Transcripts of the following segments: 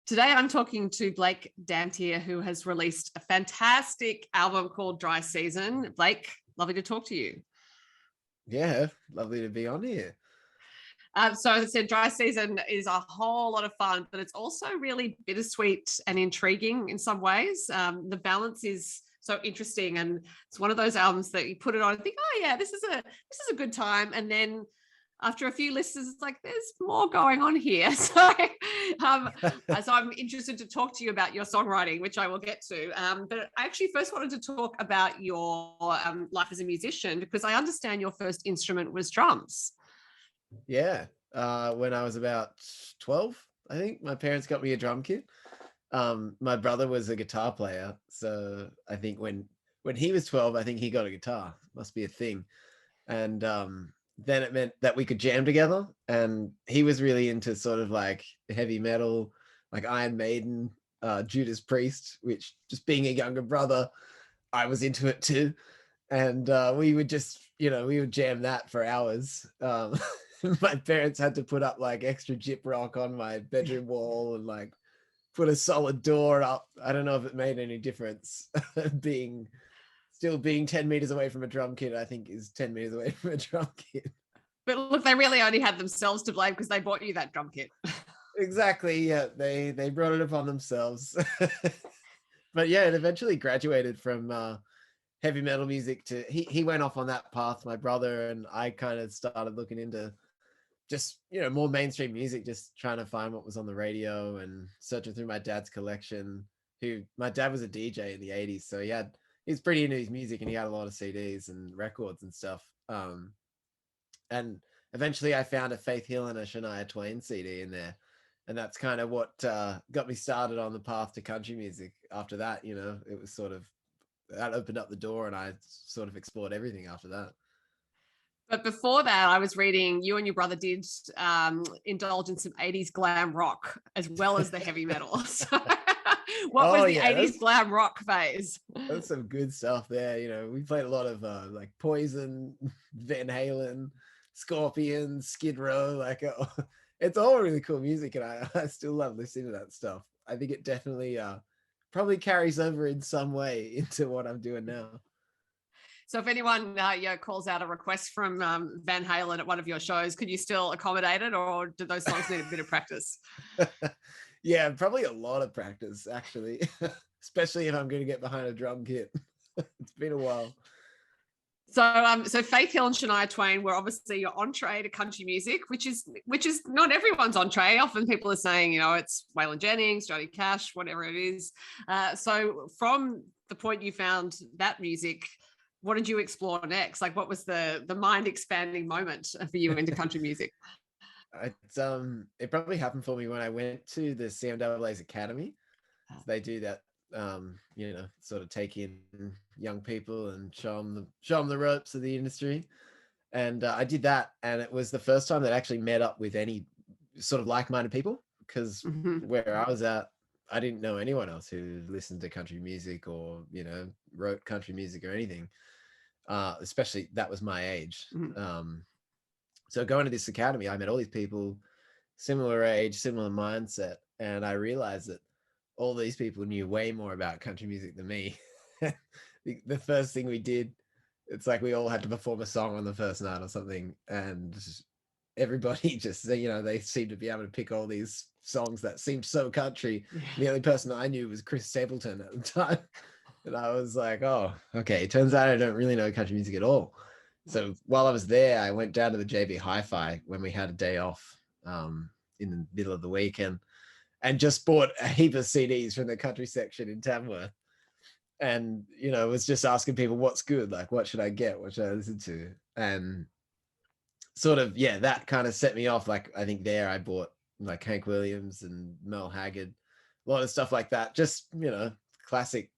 Today I'm talking to Blake Dantier, who has released a fantastic album called Dry Season. Blake, lovely to talk to you. Yeah, lovely to be on here. So as I said, Dry Season is a whole lot of fun, but it's also really bittersweet and intriguing in some ways. The balance is so interesting, and it's one of those albums that you put it on and think, oh yeah, this is a good time, and then after a few listens, it's like there's more going on here. Um, so I'm interested to talk to you about your songwriting, which I will get to. But I actually first wanted to talk about your life as a musician, because I understand your first instrument was drums. Yeah, when I was about 12, I think my parents got me a drum kit. My brother was a guitar player, so I think when he was 12, I think he got a guitar. Must be a thing. And then it meant that we could jam together. And he was really into sort of like heavy metal, like Iron Maiden, Judas Priest, which, just being a younger brother, I was into it too. And we would just, we would jam that for hours. My parents had to put up like extra gyp rock on my bedroom wall and like put a solid door up. I don't know if it made any difference. Being 10 meters away from a drum kit, I think, is 10 meters away from a drum kit. But look, they really only had themselves to blame because they bought you that drum kit. Exactly. Yeah, they brought it upon themselves. But yeah, it eventually graduated from heavy metal music to he went off on that path, my brother, and I kind of started looking into just more mainstream music, just trying to find what was on the radio and searching through my dad's collection. My dad was a DJ in the 80s, so he's pretty into his music, and he had a lot of CDs and records and stuff. And eventually I found a Faith Hill and a Shania Twain CD in there, and that's kind of what got me started on the path to country music. After that, it was sort of, that opened up the door, and I sort of explored everything after that. But before that, I was reading you and your brother did indulge in some 80s glam rock as well as the heavy metal. So what was the 80s glam rock phase? That's some good stuff there. We played a lot of like Poison, Van Halen, Scorpions, Skid Row. Like it's all really cool music, and I still love listening to that stuff. I think it definitely probably carries over in some way into what I'm doing now. So if anyone calls out a request from Van Halen at one of your shows, could you still accommodate it, or do those songs need a bit of practice? Yeah, probably a lot of practice, actually, especially if I'm going to get behind a drum kit. It's been a while. So Faith Hill and Shania Twain were obviously your entree to country music, which is not everyone's entree. Often people are saying, it's Waylon Jennings, Johnny Cash, whatever it is. So from the point you found that music, what did you explore next? Like, what was the mind expanding moment for you into country music? It probably happened for me when I went to the CMAA's Academy. So they do that, sort of take in young people and show them the ropes of the industry. And I did that, and it was the first time that I actually met up with any sort of like-minded people, because where I was at, I didn't know anyone else who listened to country music or, wrote country music or anything. Especially that was my age. So going to this academy, I met all these people, similar age, similar mindset, and I realized that all these people knew way more about country music than me. The first thing we did, it's like we all had to perform a song on the first night or something, and everybody just, they seemed to be able to pick all these songs that seemed so country. Yeah. The only person I knew was Chris Stapleton at the time. And I was like, oh, okay. It turns out I don't really know country music at all. So while I was there, I went down to the JB Hi-Fi when we had a day off in the middle of the weekend, and just bought a heap of CDs from the country section in Tamworth. And, was just asking people, what's good? Like, what should I get? What should I listen to? And sort of, that kind of set me off. Like, I think there I bought like Hank Williams and Mel Haggard, a lot of stuff like that. Just, classic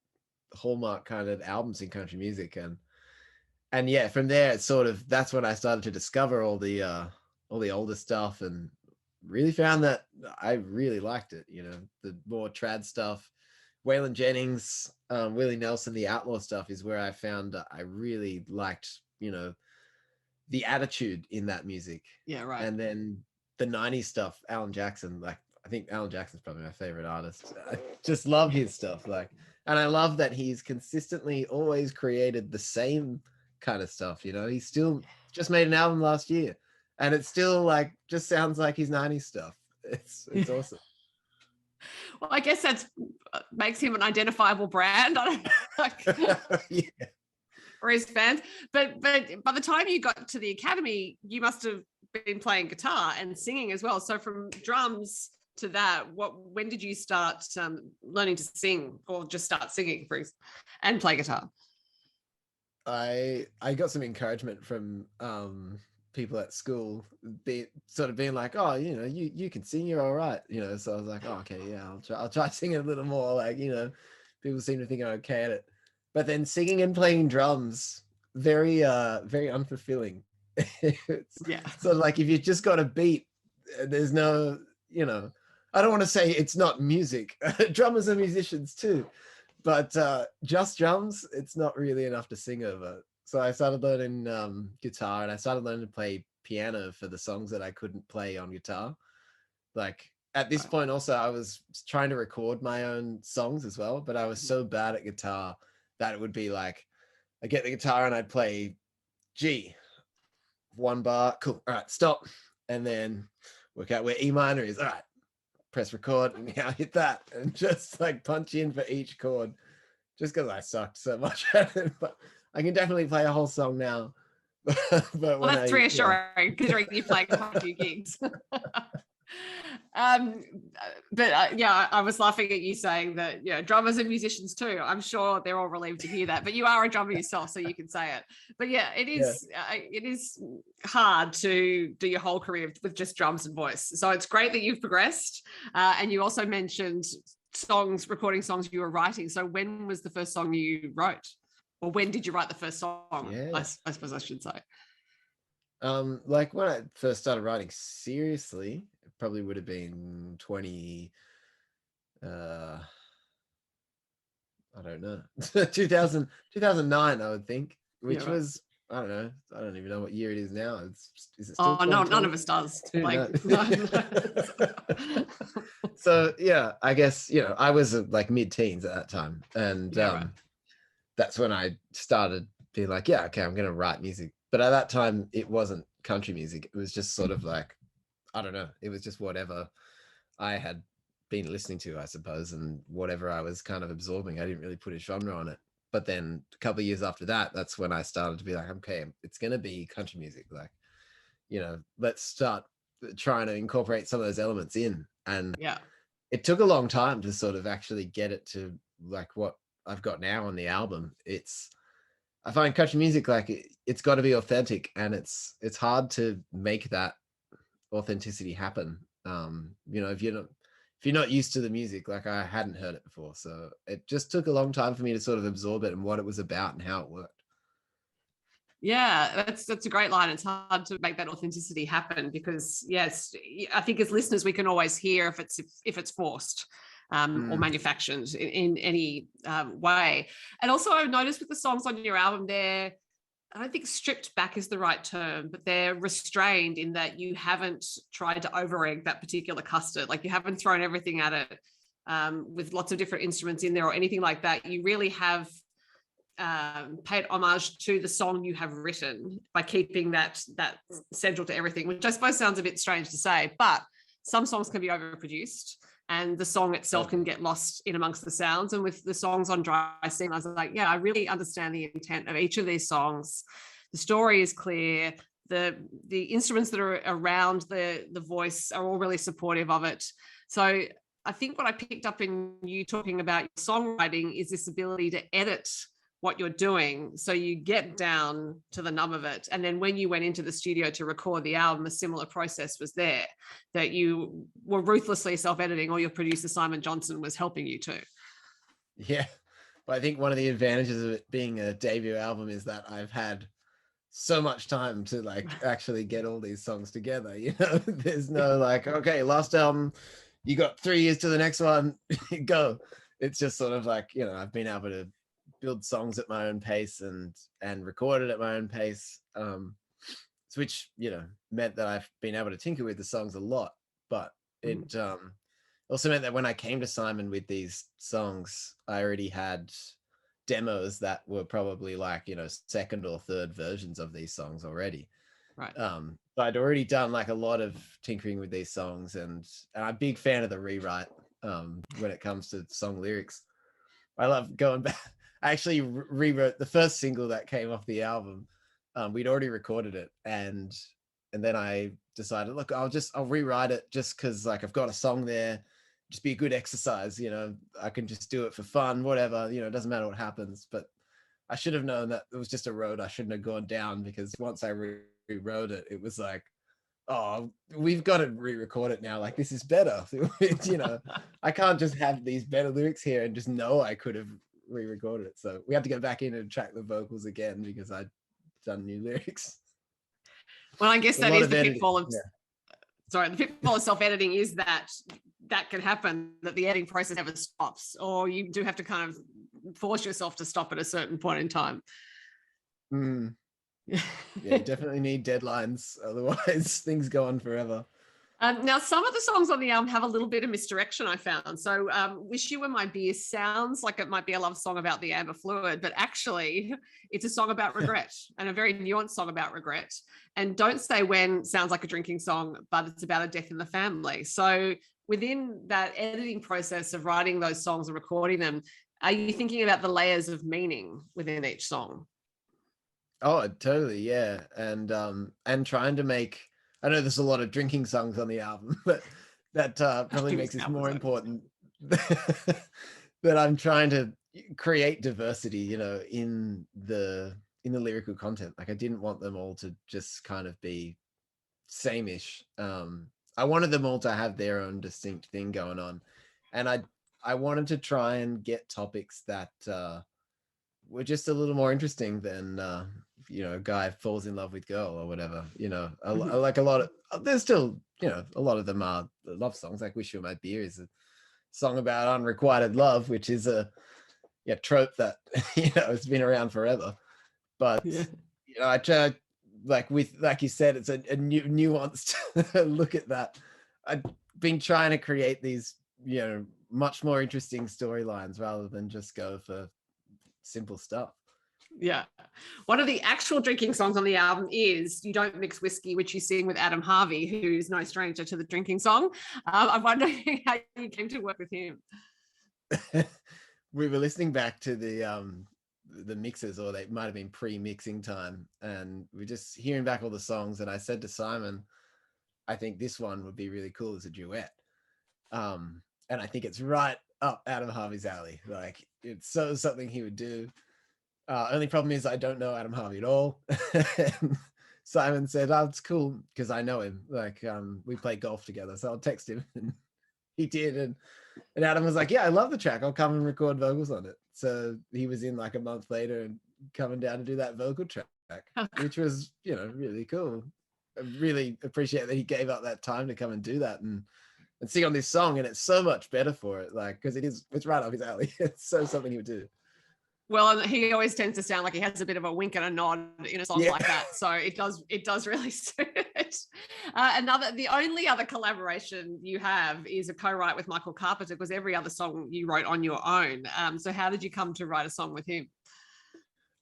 hallmark kind of albums in country music. And yeah, from there it's sort of, that's when I started to discover all the older stuff, and really found that I really liked it. The more trad stuff, Waylon Jennings, Willie Nelson, the outlaw stuff is where I found I really liked, the attitude in that music. Yeah, right. And then the 90s stuff, Alan Jackson, like I think Alan Jackson's probably my favorite artist. I just love his stuff. Like, and I love that he's consistently always created the same kind of stuff. You know, he still just made an album last year, and it still like just sounds like his 90s stuff. It's awesome. Well, I guess that's makes him an identifiable brand. I don't know. Yeah. For his fans. But by the time you got to the academy, you must have been playing guitar and singing as well. So from drums to that, when did you start learning to sing, or just start singing, Bruce, and play guitar? I got some encouragement from people at school, being like, oh, you know, you can sing, you're all right, you know. So I was like, oh, okay, yeah, I'll try singing a little more. Like, you know, people seem to think I'm okay at it. But then singing and playing drums, very unfulfilling. It's sort of like if you just got a beat, there's no, you know, I don't want to say it's not music. Drummers are musicians too, but just drums, it's not really enough to sing over. So I started learning guitar, and I started learning to play piano for the songs that I couldn't play on guitar. Like at this point also, I was trying to record my own songs as well, but I was so bad at guitar that it would be like, I get the guitar and I'd play G, one bar, cool, all right, stop, and then work out where E minor is. All right, press record, and yeah, hit that, and just like punch in for each chord, just because I sucked so much at it. But I can definitely play a whole song now. But well, that's reassuring, considering you played quite a few gigs. Yeah, I was laughing at you saying that, you know, drummers and musicians too. I'm sure they're all relieved to hear that, but you are a drummer yourself, so you can say it. But yeah, it is hard to do your whole career with just drums and voice. So it's great that you've progressed. And you also mentioned recording songs you were writing. So when was the first song you wrote, or when did you write the first song? I suppose I should say. Like when I first started writing seriously, it probably would have been 2009, I would think, which was, I don't know, I don't even know what year it is now. Is it still no, none of us does. Like, no. So yeah, I guess, you know, I was like mid-teens at that time, and that's when I started being like, yeah, okay, I'm gonna write music. But at that time, it wasn't country music. It was just sort of like, I don't know, it was just whatever I had been listening to, I suppose, and whatever I was kind of absorbing. I didn't really put a genre on it. But then a couple of years after that, that's when I started to be like, okay, it's going to be country music. Like, you know, let's start trying to incorporate some of those elements in. And it took a long time to sort of actually get it to like what I've got now on the album. I find country music, like it's got to be authentic, and it's hard to make that authenticity happen. You know, if you're not used to the music, like I hadn't heard it before, so it just took a long time for me to sort of absorb it and what it was about and how it worked. Yeah, that's a great line. It's hard to make that authenticity happen because, yes, I think as listeners we can always hear if it's forced. Or manufactured in any way. And also I've noticed with the songs on your album, I don't think stripped back is the right term, but they're restrained in that you haven't tried to over-egg that particular custard. Like you haven't thrown everything at it with lots of different instruments in there or anything like that. You really have paid homage to the song you have written by keeping that central to everything, which I suppose sounds a bit strange to say, but some songs can be overproduced and the song itself can get lost in amongst the sounds. And with the songs on Dry Steam, I was like, yeah, I really understand the intent of each of these songs. The story is clear. The instruments that are around the voice are all really supportive of it. So I think what I picked up in you talking about your songwriting is this ability to edit what you're doing so you get down to the nub of it, and then when you went into the studio to record the album, a similar process was there, that you were ruthlessly self-editing, or your producer Simon Johnson was helping you too. Yeah, but I think one of the advantages of it being a debut album is that I've had so much time to like actually get all these songs together, you know. There's no like, okay, last album, you got 3 years to the next one, go. It's just sort of like, you know, I've been able to build songs at my own pace and record it at my own pace, which, you know, meant that I've been able to tinker with the songs a lot, but it also meant that when I came to Simon with these songs, I already had demos that were probably like, you know, second or third versions of these songs already. Right. So I'd already done like a lot of tinkering with these songs, and I'm a big fan of the rewrite when it comes to song lyrics. I love going back. I actually rewrote the first single that came off the album. We'd already recorded it, and then I decided, look, I'll rewrite it just because like I've got a song there, just be a good exercise, you know. I can just do it for fun, whatever, you know, it doesn't matter what happens. But I should have known that it was just a road I shouldn't have gone down, because once I rewrote it, it was like, oh, we've got to re-record it now. Like, this is better. You know, I can't just have these better lyrics here and just know I could have re-recorded it. So we had to go back in and track the vocals again because I'd done new lyrics. Well, I guess It's a that lot is of the editing. pitfall of, Yeah. sorry, the pitfall of self-editing is that can happen, that the editing process never stops, or you do have to kind of force yourself to stop at a certain point in time. Mm. Yeah, you definitely need deadlines. Otherwise, things go on forever. Now, some of the songs on the album have a little bit of misdirection, I found. So Wish You Were My Beer sounds like it might be a love song about the amber fluid, but actually it's a song about regret, and a very nuanced song about regret. And Don't Say When sounds like a drinking song, but it's about a death in the family. So within that editing process of writing those songs and recording them, are you thinking about the layers of meaning within each song? Oh, totally, yeah. And trying to make, I know there's a lot of drinking songs on the album, but that probably makes it more important that I'm trying to create diversity, you know, in the lyrical content. Like, I didn't want them all to just kind of be same-ish. I wanted them all to have their own distinct thing going on, and I wanted to try and get topics that were just a little more interesting than you know, a guy falls in love with girl or whatever, you know. Like a lot of, there's still, you know, a lot of them are love songs. Like Wish You Were My Beer is a song about unrequited love, which is a trope that you know, it's been around forever. But Yeah. you know, I try, like you said, it's a nuanced look at that. I've been trying to create these, you know, much more interesting storylines rather than just go for simple stuff. Yeah. One of the actual drinking songs on the album is You Don't Mix Whiskey, which you sing with Adam Harvey, who's no stranger to the drinking song. I'm wondering how you came to work with him. We were listening back to the mixes, or they might have been pre-mixing time, and we're just hearing back all the songs, and I said to Simon, I think this one would be really cool as a duet. And I think it's right up Adam Harvey's alley. Like, it's so something he would do. Only problem is I don't know Adam Harvey at all. Simon said, oh, it's cool because I know him. Like, we play golf together, so I'll text him. And he did. And Adam was like, yeah, I love the track. I'll come and record vocals on it. So he was in like a month later and coming down to do that vocal track, which was, you know, really cool. I really appreciate that he gave up that time to come and do that and sing on this song. And it's so much better for it. Like, because it's right up his alley. It's so something he would do. Well, and he always tends to sound like he has a bit of a wink and a nod in a song like that. So it does really suit it. The only other collaboration you have is a co-write with Michael Carpenter, because every other song you wrote on your own. So how did you come to write a song with him?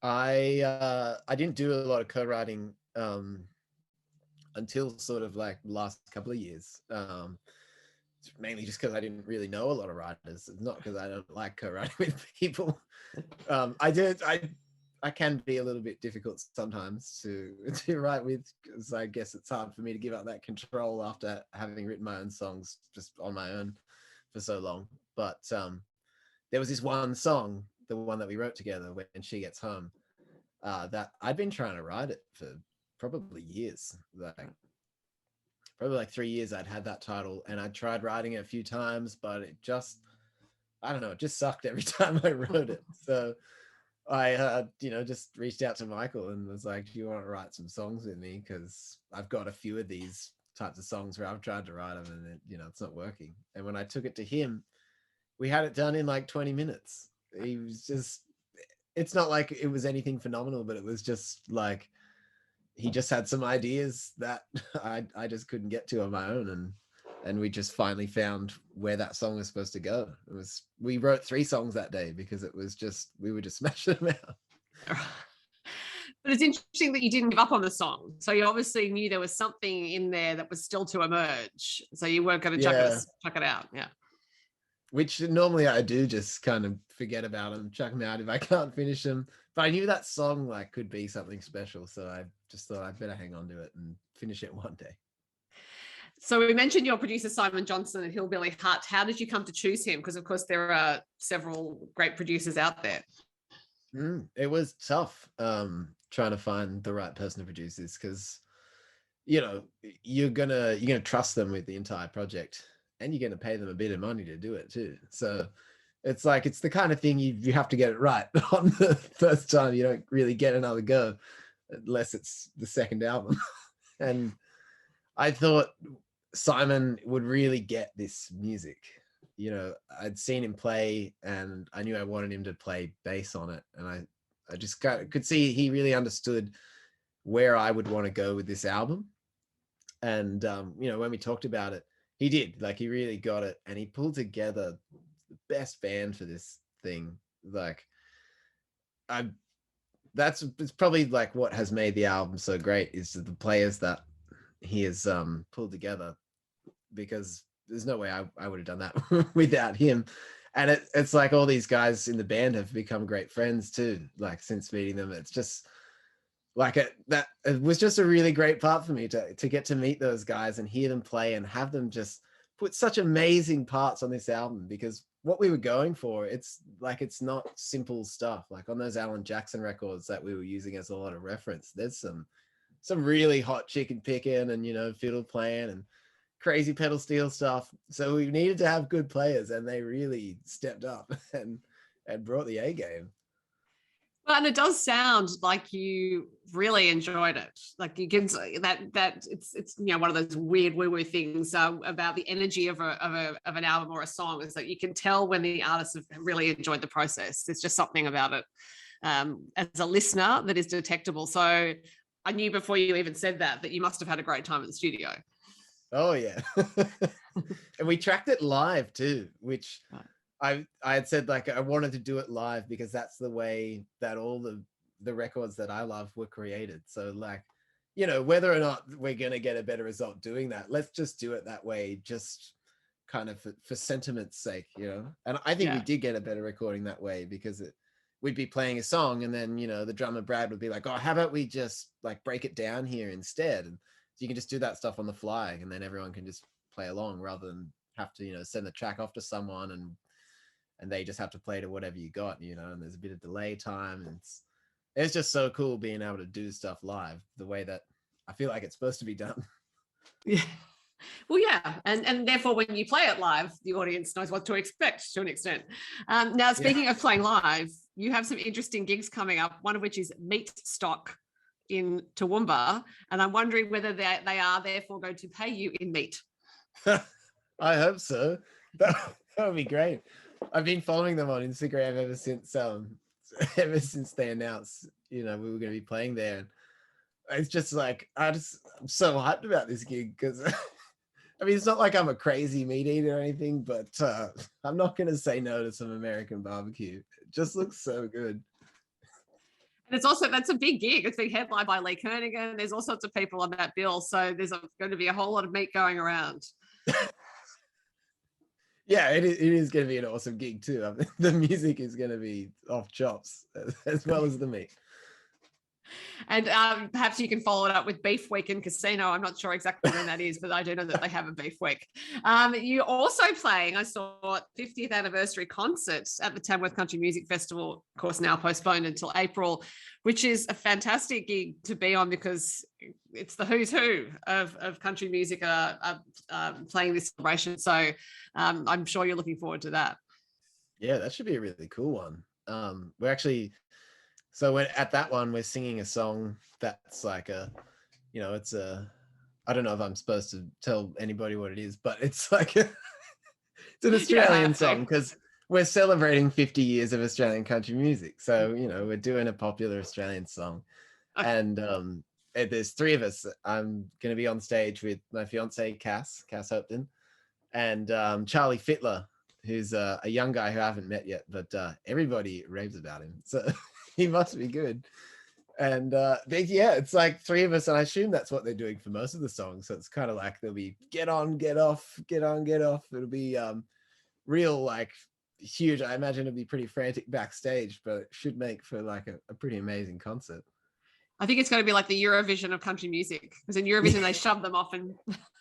I didn't do a lot of co-writing until sort of like last couple of years. Mainly just because I didn't really know a lot of writers. It's not because I don't like co-writing with people. I can be a little bit difficult sometimes to write with, because I guess it's hard for me to give up that control after having written my own songs just on my own for so long. But there was this one song, the one that we wrote together, When She Gets Home, that I'd been trying to write it for probably years. Probably like 3 years I'd had that title, and I tried writing it a few times, but it just, I don't know, it just sucked every time I wrote it. So I, you know, just reached out to Michael and was like, do you want to write some songs with me? Because I've got a few of these types of songs where I've tried to write them and you know, it's not working. And when I took it to him, we had it done in like 20 minutes. He was just, it's not like it was anything phenomenal, but it was just like, he just had some ideas that I just couldn't get to on my own, and we just finally found where that song was supposed to go. We wrote 3 songs that day because it was just, we were just smashing them out. But it's interesting that you didn't give up on the song. So you obviously knew there was something in there that was still to emerge. So you weren't going to chuck it out. Yeah. Which normally I do just kind of forget about them, chuck them out if I can't finish them. But I knew that song like could be something special. So I just thought I'd better hang on to it and finish it one day. So we mentioned your producer, Simon Johnson at Hillbilly Hut. How did you come to choose him? Because of course there are several great producers out there. It was tough trying to find the right person to produce this, because you know you're gonna trust them with the entire project, and you're gonna pay them a bit of money to do it too. So it's like, it's the kind of thing you have to get it right on the first time. You don't really get another go unless it's the second album. And I thought Simon would really get this music. You know, I'd seen him play and I knew I wanted him to play bass on it. And I just could see he really understood where I would want to go with this album. And, you know, when we talked about it, he did, like, he really got it, and he pulled together the best band for this thing. Like, it's probably like what has made the album so great is the players that he has pulled together, because there's no way I would have done that without him. And it's like all these guys in the band have become great friends too, like since meeting them. It's just like it was just a really great part for me to get to meet those guys and hear them play and have them just put such amazing parts on this album. Because what we were going for, it's like, it's not simple stuff. Like on those Alan Jackson records that we were using as a lot of reference, there's some really hot chicken picking and, you know, fiddle playing and crazy pedal steel stuff. So we needed to have good players, and they really stepped up and brought the A game. Well, and it does sound like you really enjoyed it. Like you can that it's you know, one of those weird woo-woo things about the energy of an album or a song, is that you can tell when the artists have really enjoyed the process. There's just something about it as a listener that is detectable. So I knew before you even said that you must have had a great time at the studio. Oh yeah. And we tracked it live too, which I had said, like, I wanted to do it live because that's the way that all the records that I love were created. So like, you know, whether or not we're going to get a better result doing that, let's just do it that way, just kind of for sentiment's sake, you know. And I think we did get a better recording that way, because we'd be playing a song and then, you know, the drummer Brad would be like, oh, how about we just like break it down here instead? And so you can just do that stuff on the fly, and then everyone can just play along rather than have to, you know, send the track off to someone and they just have to play to whatever you got, you know, and there's a bit of delay time. And it's just so cool being able to do stuff live the way that I feel like it's supposed to be done. Yeah. Well, yeah. And therefore, when you play it live, the audience knows what to expect to an extent. Now, speaking of playing live, you have some interesting gigs coming up, one of which is Meat Stock in Toowoomba. And I'm wondering whether they are therefore going to pay you in meat. I hope so. That would be great. I've been following them on Instagram ever since they announced, you know, we were going to be playing there. And it's just like, I'm so hyped about this gig, because I mean, it's not like I'm a crazy meat eater or anything, but I'm not going to say no to some American barbecue. It just looks so good. And that's a big gig. It's being headlined by Lee Kernaghan. There's all sorts of people on that bill. So there's going to be a whole lot of meat going around. Yeah, it is going to be an awesome gig too. I mean, the music is going to be off chops as well as the meat. And perhaps you can follow it up with Beef Week in Casino. I'm not sure exactly when that is, but I do know that they have a Beef Week. You're also playing, I saw, 50th anniversary concert at the Tamworth Country Music Festival, of course now postponed until April, which is a fantastic gig to be on, because it's the who's who of country music playing this celebration. So I'm sure you're looking forward to that. Yeah, that should be a really cool one. We're actually... So at that one, we're singing a song that's like I don't know if I'm supposed to tell anybody what it is, but it's like it's an Australian song, because we're celebrating 50 years of Australian country music. So, you know, we're doing a popular Australian song. Okay. And there's 3 of us. I'm going to be on stage with my fiance, Cass Hopton. and Charlie Fitler, who's a young guy who I haven't met yet, but everybody raves about him, so he must be good. And yeah, it's like three of us, and I assume that's what they're doing for most of the songs. So it's kind of like they'll be get on, get off, get on, get off. It'll be real like huge. I imagine it'll be pretty frantic backstage, but it should make for like a pretty amazing concert. I think it's going to be like the Eurovision of country music, because in Eurovision they shove them off and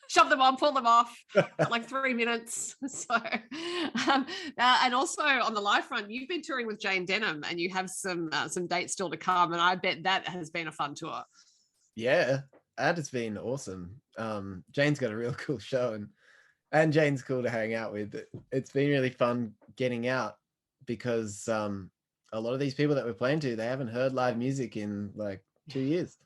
shove them on, pull them off at like 3 minutes. So, and also on the live front, you've been touring with Jane Denham, and you have some dates still to come, and I bet that has been a fun tour. Yeah, that has been awesome. Jane's got a real cool show, and Jane's cool to hang out with. It's been really fun getting out, because a lot of these people that we're playing to, they haven't heard live music in like 2 years.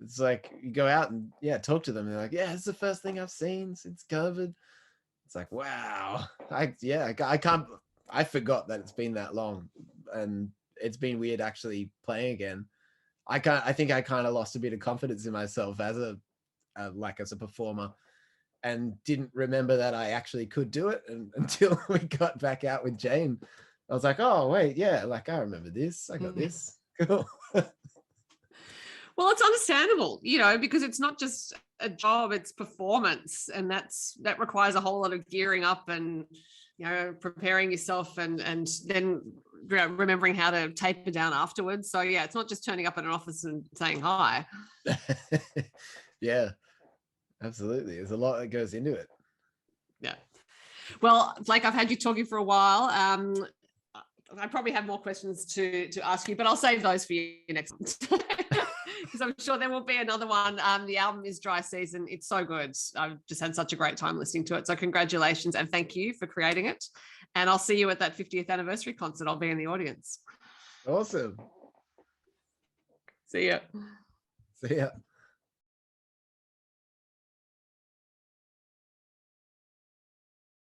It's like you go out and talk to them, and they're like, yeah, it's the first thing I've seen since COVID. It's like, wow. I forgot that it's been that long, and it's been weird actually playing again. I think I kind of lost a bit of confidence in myself as a performer, and didn't remember that I actually could do it, and until we got back out with Jane. I was like, oh wait, yeah, like I remember this. I got this. Cool. Well, it's understandable, because it's not just a job, it's performance. And that requires a whole lot of gearing up and, preparing yourself and then remembering how to taper down afterwards. So yeah, it's not just turning up at an office and saying hi. Yeah, absolutely. There's a lot that goes into it. Yeah. Well, Blake, I've had you talking for a while. I probably have more questions to ask you, but I'll save those for you next month. Because I'm sure there will be another one. The album is Dry Season. It's so good. I've just had such a great time listening to it. So congratulations and thank you for creating it. And I'll see you at that 50th anniversary concert. I'll be in the audience. Awesome. See ya. See ya.